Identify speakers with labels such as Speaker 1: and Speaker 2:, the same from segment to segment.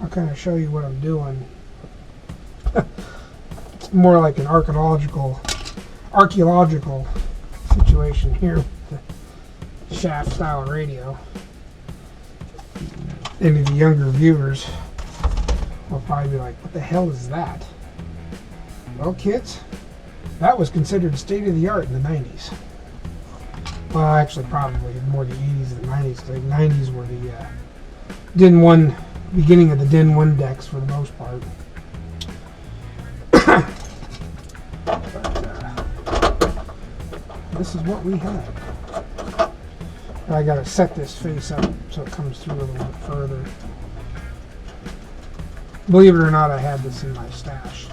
Speaker 1: I'll kind of show you what I'm doing. It's more like an archaeological situation here with the shaft style radio. Any of the younger viewers will probably be like, what the hell is that? Well, kids, that was considered state of the art in the 90s. Well, actually, probably more the 80s than the 90s. The 90s were the DIN 1, beginning of the DIN 1 decks for the most part. This is what we had. I gotta set this face up so it comes through a little bit further. Believe it or not, I had this in my stash.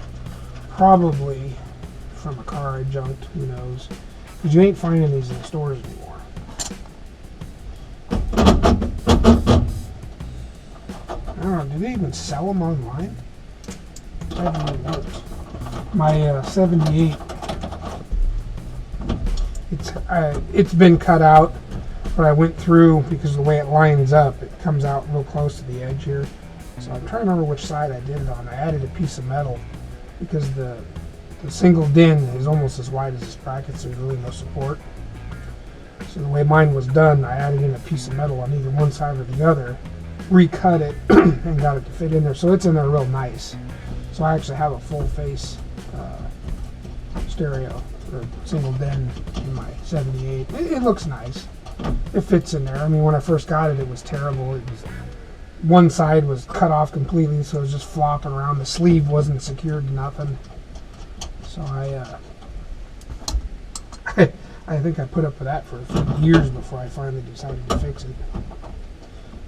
Speaker 1: Probably from a car I junked, who knows. Because you ain't finding these in the stores anymore. I don't know, do they even sell them online? I haven't really looked. My 78, it's been cut out, but I went through, because of the way it lines up, it comes out real close to the edge here. So I'm trying to remember which side I did it on. I added a piece of metal because the single DIN is almost as wide as this bracket, so there's really no support. So the way mine was done, I added in a piece of metal on either one side or the other, recut it, and got it to fit in there. So it's in there real nice. So I actually have a full face stereo or single DIN in my 78. It looks nice. It fits in there. I mean, when I first got it, it was terrible. It was, one side was cut off completely, so it was just flopping around. The sleeve wasn't secured to nothing. So I think I put up with that for a few years before I finally decided to fix it.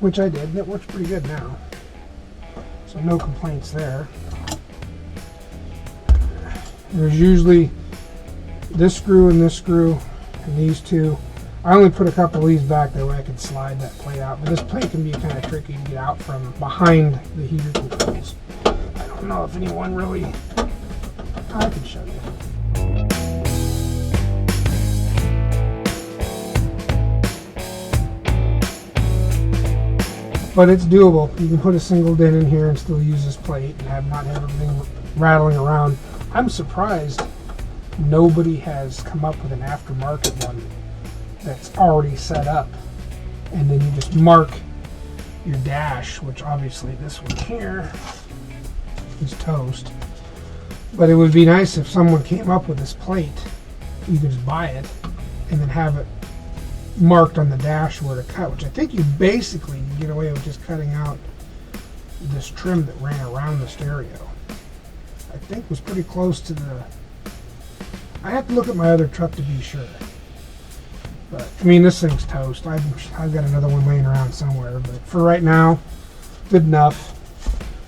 Speaker 1: Which I did, and it works pretty good now. So no complaints there. There's usually this screw and these two. I only put a couple of these back that way I could slide that plate out, but this plate can be kind of tricky to get out from behind the heater controls. I don't know if anyone really... I can show you. But it's doable. You can put a single DIN in here and still use this plate and not have everything rattling around. I'm surprised nobody has come up with an aftermarket one that's already set up, and then you just mark your dash, which obviously this one here is toast. But it would be nice if someone came up with this plate. You could just buy it and then have it marked on the dash where to cut, which I think you basically get away with just cutting out this trim that ran around the stereo. I think was pretty close to the... I have to look at my other truck to be sure. But, I mean, this thing's toast. I've got another one laying around somewhere, but for right now, good enough.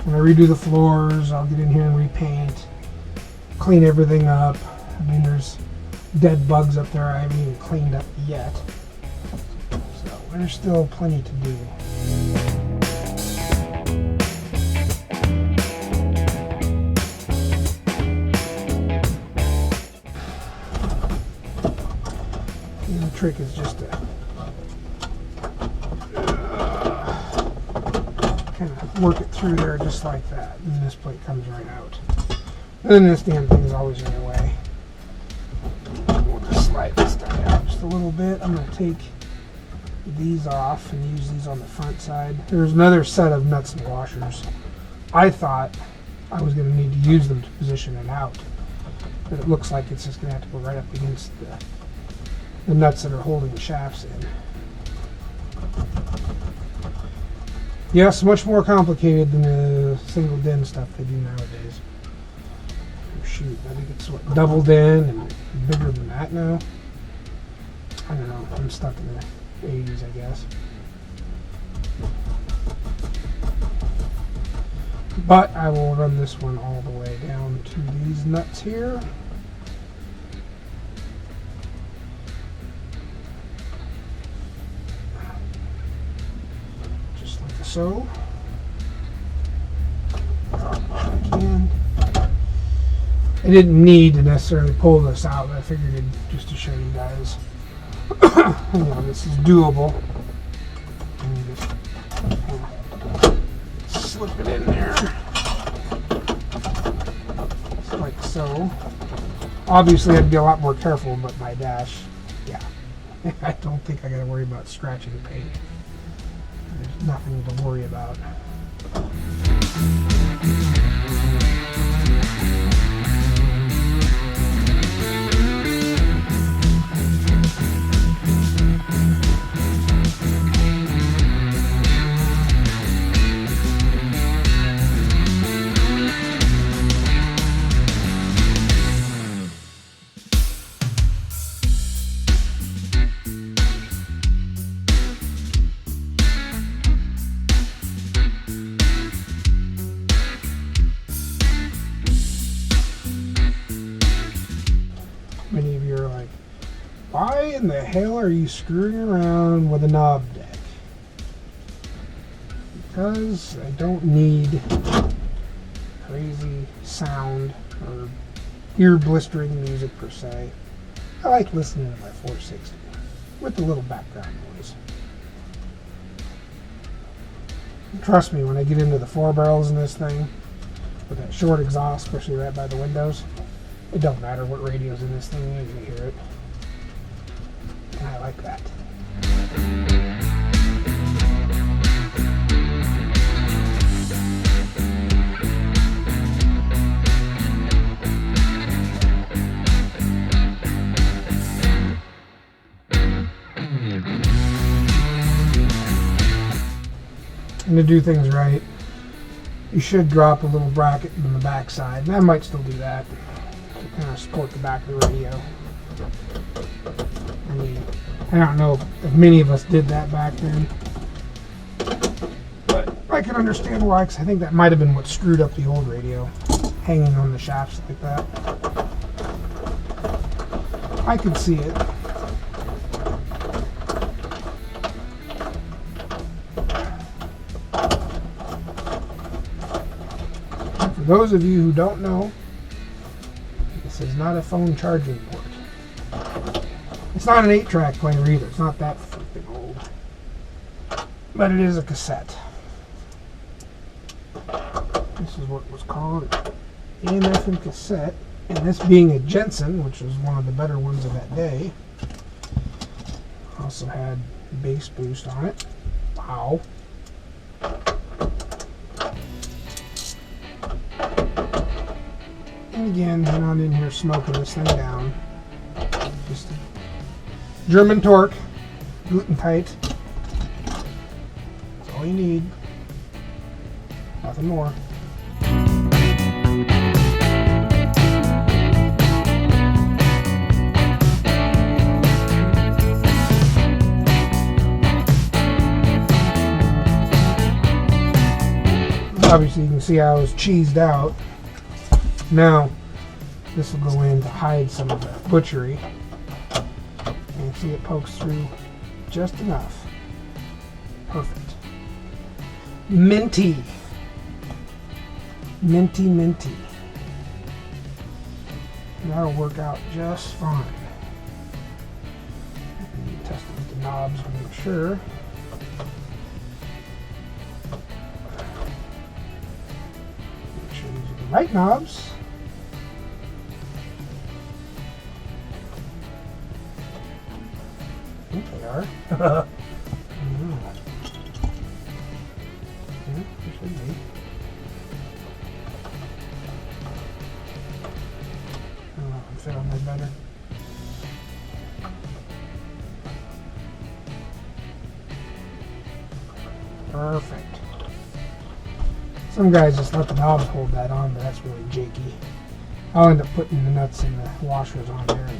Speaker 1: When I redo the floors, I'll get in here and repaint, clean everything up. I mean, there's dead bugs up there I haven't even cleaned up yet. So, there's still plenty to do. Trick is just to kind of work it through there just like that, and this plate comes right out. And then this damn thing is always in the way. We'll just slide this guy out just a little bit. I'm going to take these off and use these on the front side. There's another set of nuts and washers. I thought I was going to need to use them to position it out, but it looks like it's just going to have to go right up against the nuts that are holding the shafts in. Yes, much more complicated than the single DIN stuff they do nowadays. Oh, shoot, I think it's what, double DIN and bigger than that now? I don't know, I'm stuck in the 80s, I guess. But I will run this one all the way down to these nuts here. So, I didn't need to necessarily pull this out, but I figured it just to show you guys. You know, this is doable. And just slip it in there. Just like so. Obviously, I'd be a lot more careful, but my dash, yeah. I don't think I gotta worry about scratching the paint. There's nothing to worry about. Many of you are like, why in the hell are you screwing around with a knob deck? Because I don't need crazy sound or ear blistering music per se. I like listening to my 460 with a little background noise. And trust me, when I get into the 4 barrels in this thing with that short exhaust, especially right by the windows, it don't matter what radio's in this thing, you can hear it. And I like that. And to do things right, you should drop a little bracket in the back side. And I might still do that to kind of support the back of the radio. I mean, I don't know if many of us did that back then, but I can understand why, because I think that might have been what screwed up the old radio, hanging on the shafts like that. I could see it. For those of you who don't know, this is not a phone charging port. It's not an 8-track player either. It's not that freaking old. But it is a cassette. This is what was called an AMF and cassette. And this being a Jensen, which was one of the better ones of that day, also had bass boost on it. Wow. And again, I'm not in here smoking this thing down. Just German torque, gluten tight. That's all you need. Nothing more. Obviously, you can see I was cheesed out. Now, this will go in to hide some of the butchery. And see, it pokes through just enough. Perfect. Minty. Minty, minty. And that'll work out just fine. Test it with the knobs to make sure. Make sure these are the right knobs. I think they are. Yeah, they should be. I don't know if I'm fit on that better. Perfect. Some guys just let the knobs hold that on, but that's really janky. I'll end up putting the nuts and the washers on there.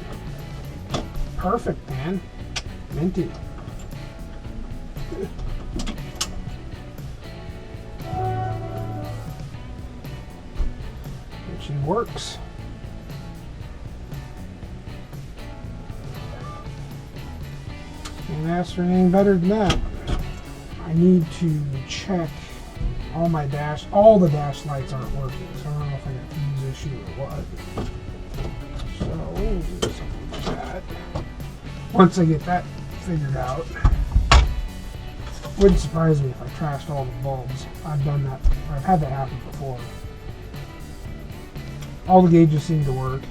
Speaker 1: Perfect, man. Minty. Which works. Can't ask for anything better than that. I need to check all the dash lights aren't working, so I don't know if I got a fuse issue or what. So we'll do something like that. Once I get that figured out, Wouldn't surprise me if I trashed all the bulbs. I've done that. I've had that happen before. All the gauges seem to work.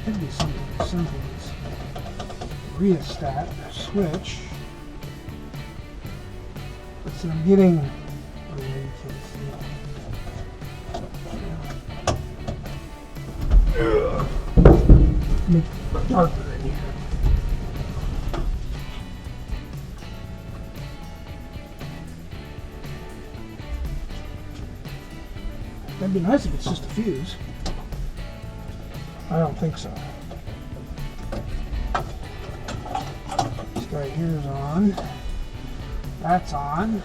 Speaker 1: Could be something as simple as rheostat or switch. But so I'm getting, oh, yeah, you can't see. Make it darker in here. That'd be nice if it's just a fuse. I don't think so. This guy here is on. That's on.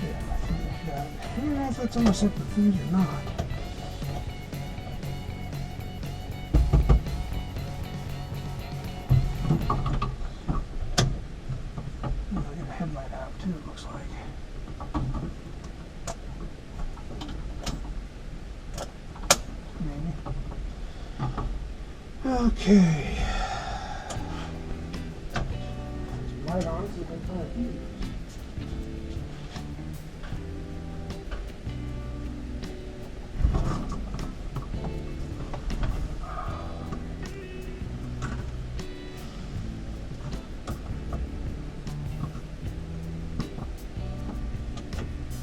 Speaker 1: Yeah, I think I've got it. I don't know if that's on a separate fuse or not. I got a headlight out too, it looks like. Okay. Light on so we can find a fuse.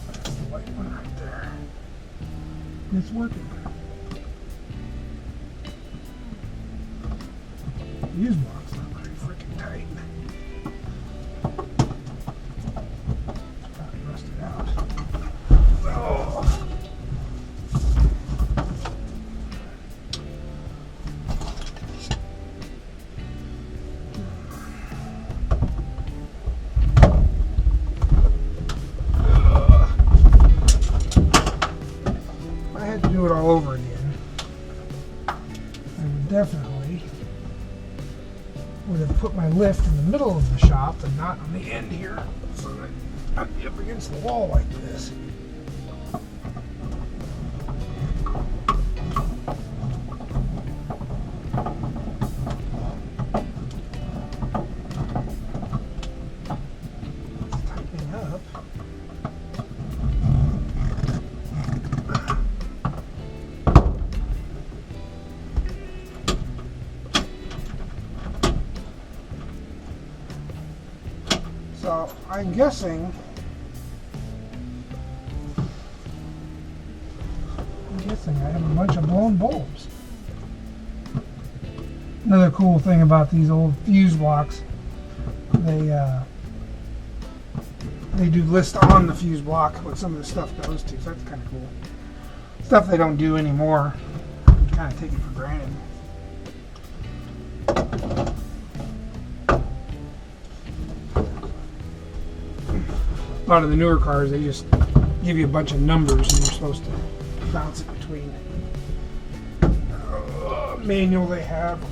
Speaker 1: That's the white one right there. It's working. Fuse box not pretty freaking tight. Probably rusted out. Oh. If I had to do it all over again, I would definitely would have put my lift in the middle of the shop and not on the end here, so that I'd be up against the wall like this. It's tightening up. So I'm guessing I have a bunch of blown bulbs. Another cool thing about these old fuse blocks, they do list on the fuse block what some of the stuff goes to, so that's kind of cool. Stuff they don't do anymore. Kind of take it for granted. A lot of the newer cars, they just give you a bunch of numbers and you're supposed to bounce it between. Manual they have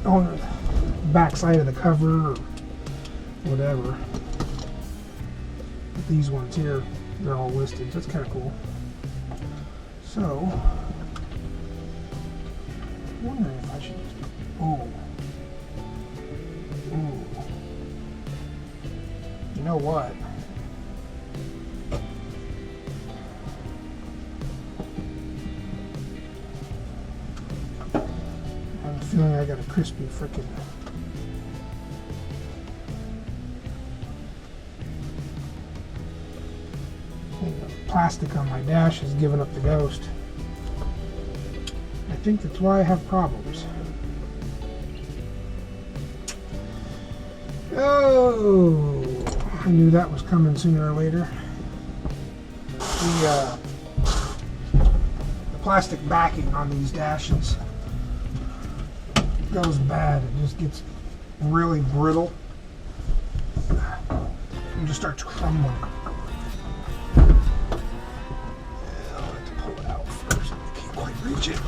Speaker 1: on the back side of the cover or whatever. But these ones here, they're all listed. That's kind of cool. So, I'm wondering if I should just, you know what? I have a feeling I got a crispy frickin' plastic on my dash has given up the ghost. I think that's why I have problems. Oh, I knew that was coming sooner or later. The plastic backing on these dashes goes bad. It just gets really brittle and just starts crumbling. I'll have to pull it out first. I can't quite reach it.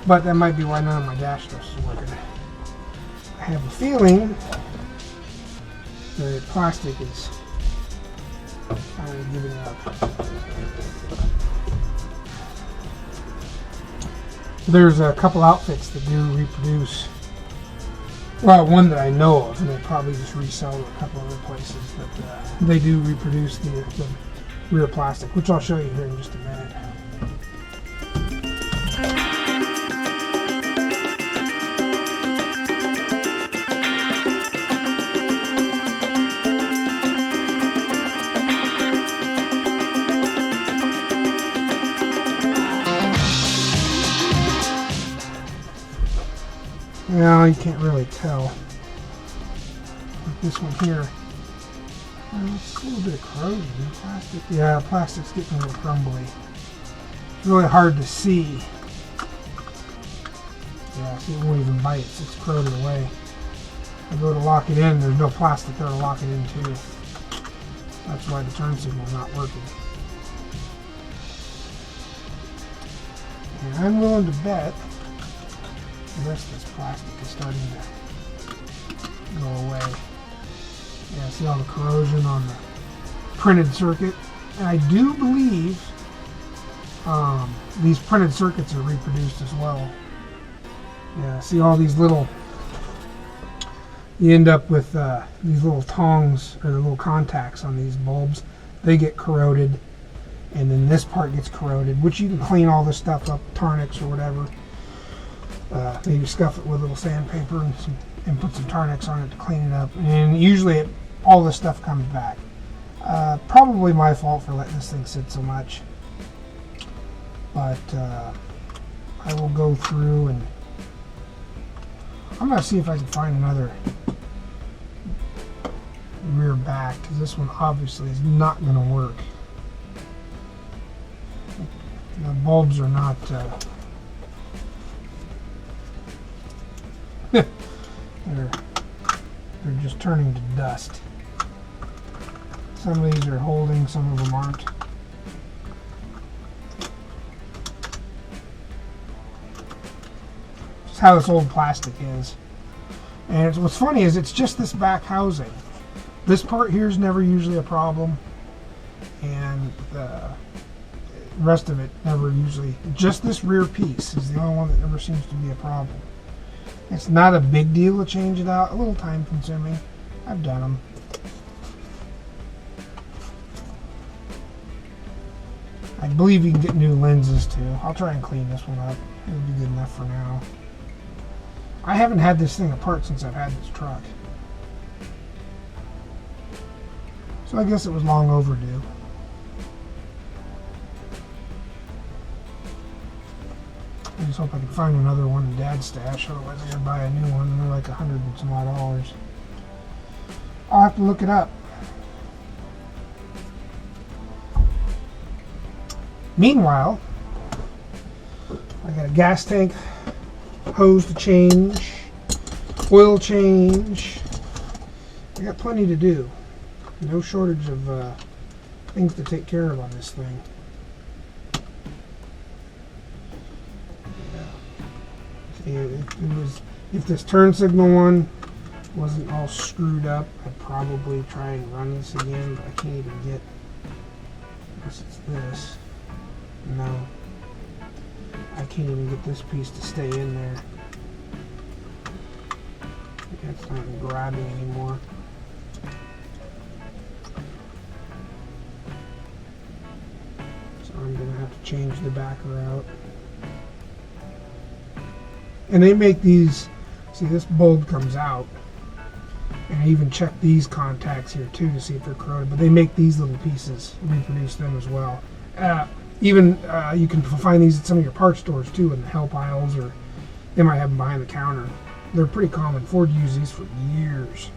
Speaker 1: But that might be why none of my dash stuff is working. I have a feeling the plastic is kind of giving up. There's a couple outfits that do reproduce. Well, one that I know of, and they probably just resell at a couple other places, but they do reproduce the rear plastic, which I'll show you here in just a minute. Now you can't really tell. Like this one here, it's a little bit of corrosion. Plastic, yeah, plastic's getting a little crumbly. It's really hard to see. Yeah, see, it won't even bite. It's corroded away. I go to lock it in. There's no plastic there to lock it in too. That's why the turn signal's not working. And I'm willing to bet the rest of this plastic is starting to go away. Yeah, see all the corrosion on the printed circuit. And I do believe these printed circuits are reproduced as well. Yeah, see all these little, you end up with these little tongs, or the little contacts on these bulbs. They get corroded, and then this part gets corroded, which you can clean all this stuff up, Tarnix or whatever. Maybe scuff it with a little sandpaper and put some Tarnix on it to clean it up. And usually all this stuff comes back. Probably my fault for letting this thing sit so much. But I will go through and I'm going to see if I can find another rear back, because this one obviously is not going to work. The bulbs are not... they're just turning to dust. Some of these are holding, some of them aren't. Just how this old plastic is. And what's funny is it's just this back housing. This part here is never usually a problem, and the rest of it never usually. Just this rear piece is the only one that ever seems to be a problem. It's not a big deal to change it out. A little time consuming. I've done them. I believe you can get new lenses too. I'll try and clean this one up. It'll be good enough for now. I haven't had this thing apart since I've had this truck. So I guess it was long overdue. I just hope I can find another one in Dad's stash, otherwise I gotta buy a new one, and they're like $100 and some odd dollars. I'll have to look it up. Meanwhile, I got a gas tank hose to change, oil change. I got plenty to do. No shortage of things to take care of on this thing. If this turn signal one wasn't all screwed up, I'd probably try and run this again, but I can't even get, unless it's this. No. I can't even get this piece to stay in there. It's not grabbing anymore. So I'm going to have to change the backer out. And they make these, see this bulb comes out, and I even check these contacts here too to see if they're corroded, but they make these little pieces, reproduce them as well. You can find these at some of your parts stores too, in the help aisles, or they might have them behind the counter. They're pretty common. Ford used these for years.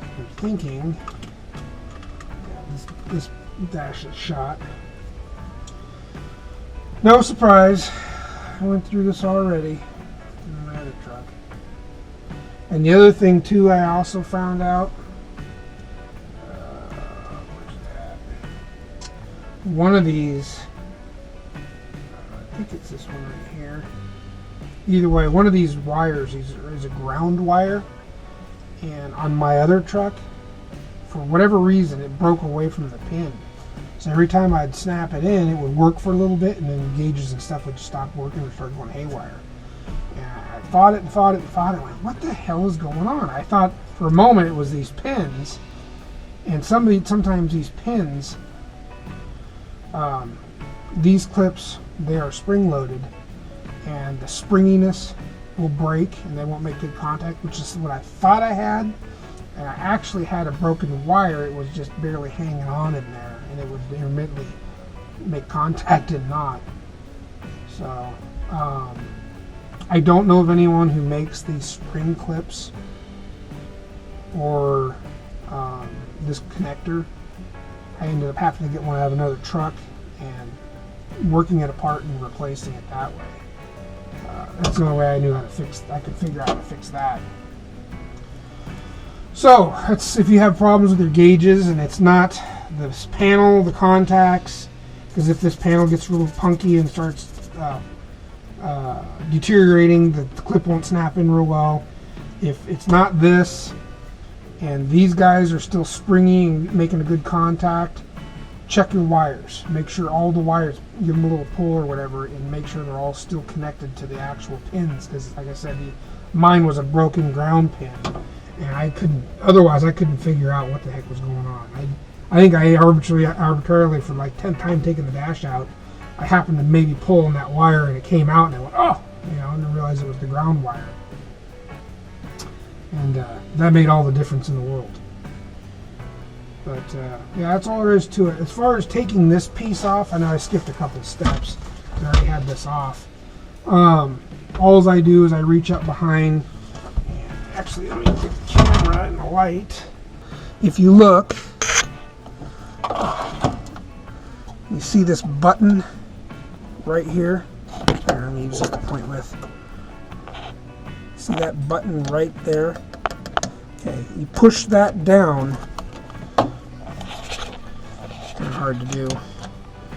Speaker 1: I'm thinking, yeah, this dash is shot. No surprise, I went through this already in my other truck. And the other thing too, I also found out, where's that? One of these, I think it's this one right here. Either way, one of these wires is a ground wire, and on my other truck, for whatever reason, it broke away from the pin. So every time I'd snap it in, it would work for a little bit, and then gauges and stuff would stop working and start going haywire. And I thought it. I went, what the hell is going on? I thought for a moment it was these pins, and sometimes these pins, these clips, they are spring loaded, and the springiness will break and they won't make good contact, which is what I thought I had. And I actually had a broken wire. It was just barely hanging on in there, and it would intermittently make contact and not. So I don't know of anyone who makes these spring clips or this connector. I ended up having to get one out of another truck and working it apart and replacing it that way. That's the only way I knew how to fix. I could figure out how to fix that. So that's if you have problems with your gauges and it's not this panel, the contacts, because if this panel gets real punky and starts deteriorating, the clip won't snap in real well. If it's not this and these guys are still springy and making a good contact, check your wires. Make sure all the wires, give them a little pull or whatever, and make sure they're all still connected to the actual pins, because like I said, mine was a broken ground pin. And I couldn't figure out what the heck was going on. I think I arbitrarily, for like 10th time taking the dash out, I happened to maybe pull on that wire and it came out and I went, oh, and I realized it was the ground wire. And that made all the difference in the world. But yeah, that's all there is to it. As far as taking this piece off, I know I skipped a couple of steps. I already had this off. All I do is I reach up behind. Actually, let me get the camera and the light. If you look, you see this button right here. Here, let me use this to point with. See that button right there? Okay, you push that down. It's kind of hard to do.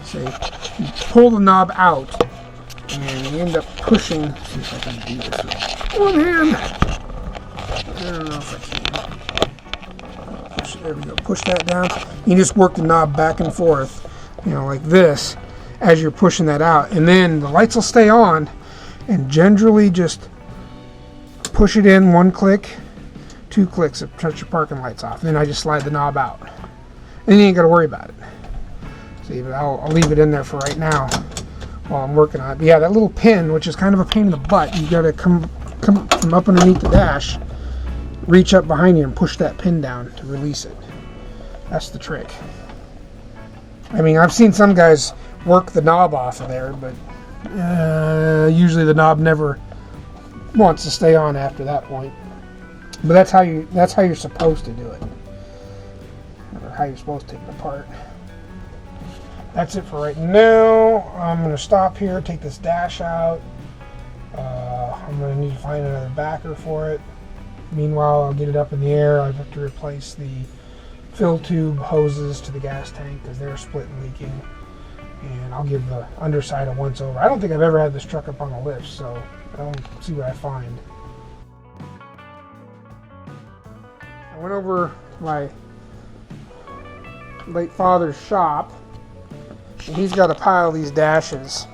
Speaker 1: See, you pull the knob out, and you end up pushing. Let's see if I can do this with one hand. I don't know if I can. There we go. Push that down. You just work the knob back and forth, like this, as you're pushing that out. And then the lights will stay on, and generally just push it in 1 click, 2 clicks, it turns your parking lights off. And then I just slide the knob out. And you ain't got to worry about it. See, but I'll leave it in there for right now while I'm working on it. But yeah, that little pin, which is kind of a pain in the butt, you got to come from up underneath the dash, reach up behind you and push that pin down to release it. That's the trick. I mean, I've seen some guys work the knob off of there, but usually the knob never wants to stay on after that point. But that's how you're supposed to do it, or how you're supposed to take it apart. That's it for right now. I'm going to stop here, take this dash out. I'm going to need to find another backer for it. Meanwhile, I'll get it up in the air. I have to replace the fill tube hoses to the gas tank because they're split and leaking. And I'll give the underside a once over. I don't think I've ever had this truck up on a lift, so I'll see what I find. I went over to my late father's shop, and he's got a pile of these dashes,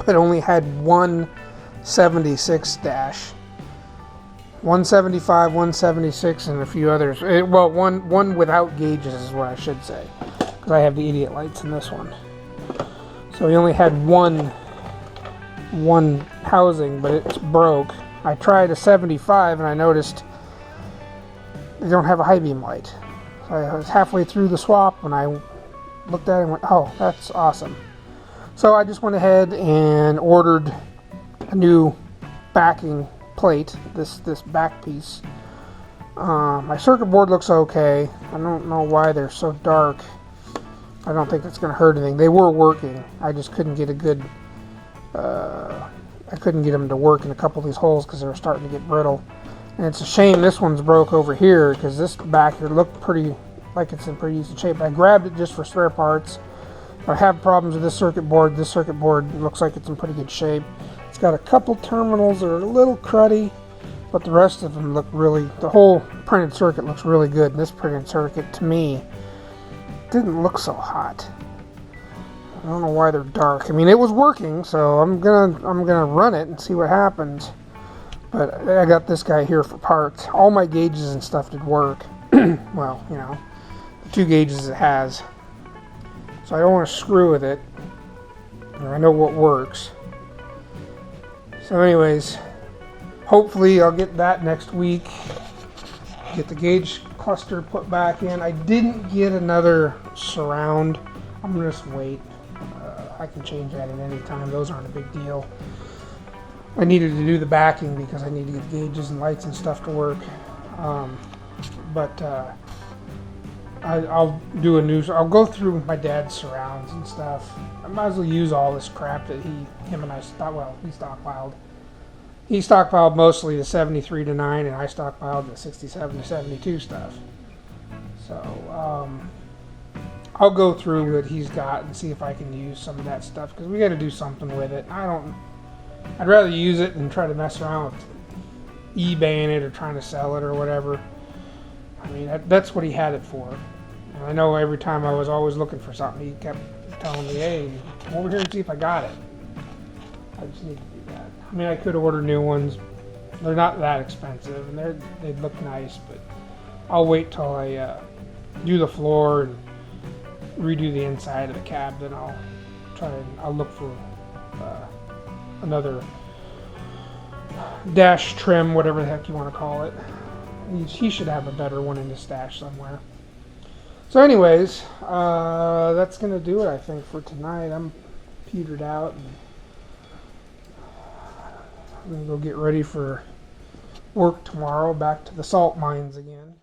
Speaker 1: but only had one 76 dash. 175, 176, and a few others. Well, one without gauges is what I should say, because I have the idiot lights in this one. So he only had one housing, but it's broke. I tried a 75, and I noticed they don't have a high beam light. So I was halfway through the swap when I looked at it and went, "Oh, that's awesome." So I just went ahead and ordered a new backing plate, this back piece. My circuit board looks okay. I don't know why they're so dark. I don't think it's going to hurt anything. They were working. I just couldn't get a good I couldn't get them to work in a couple of these holes because they were starting to get brittle. And it's a shame this one's broke over here because this back here looked pretty like it's in pretty decent shape. I grabbed it just for spare parts. I have problems with this circuit board. This circuit board looks like it's in pretty good shape. It's got a couple terminals that are a little cruddy, but the rest of them look really, the whole printed circuit looks really good. And this printed circuit, to me, didn't look so hot. I don't know why they're dark. I mean, it was working, so I'm gonna run it and see what happens. But I got this guy here for parts. All my gauges and stuff did work. Well, you know, the 2 gauges it has. So I don't want to screw with it. I know what works. So anyways, hopefully I'll get that next week. Get the gauge cluster put back in. I didn't get another surround. I'm going to just wait. I can change that at any time. Those aren't a big deal. I needed to do the backing because I need to get gauges and lights and stuff to work. I'll do a new. I'll go through my dad's surrounds and stuff. I might as well use all this crap that him and I he stockpiled. He stockpiled mostly the 73 to 9, and I stockpiled the 67 to 72 stuff. So I'll go through what he's got and see if I can use some of that stuff because we got to do something with it. I'd rather use it than try to mess around with eBaying it or trying to sell it or whatever. I mean, that's what he had it for. And I know every time I was always looking for something, he kept telling me, hey, come over here and see if I got it. I just need to do that. I mean, I could order new ones. They're not that expensive, and they'd look nice, but I'll wait till I do the floor and redo the inside of the cab, then I'll look for another dash trim, whatever the heck you want to call it. He should have a better one in his stash somewhere. So anyways, that's going to do it, I think, for tonight. I'm petered out. And I'm going to go get ready for work tomorrow, back to the salt mines again.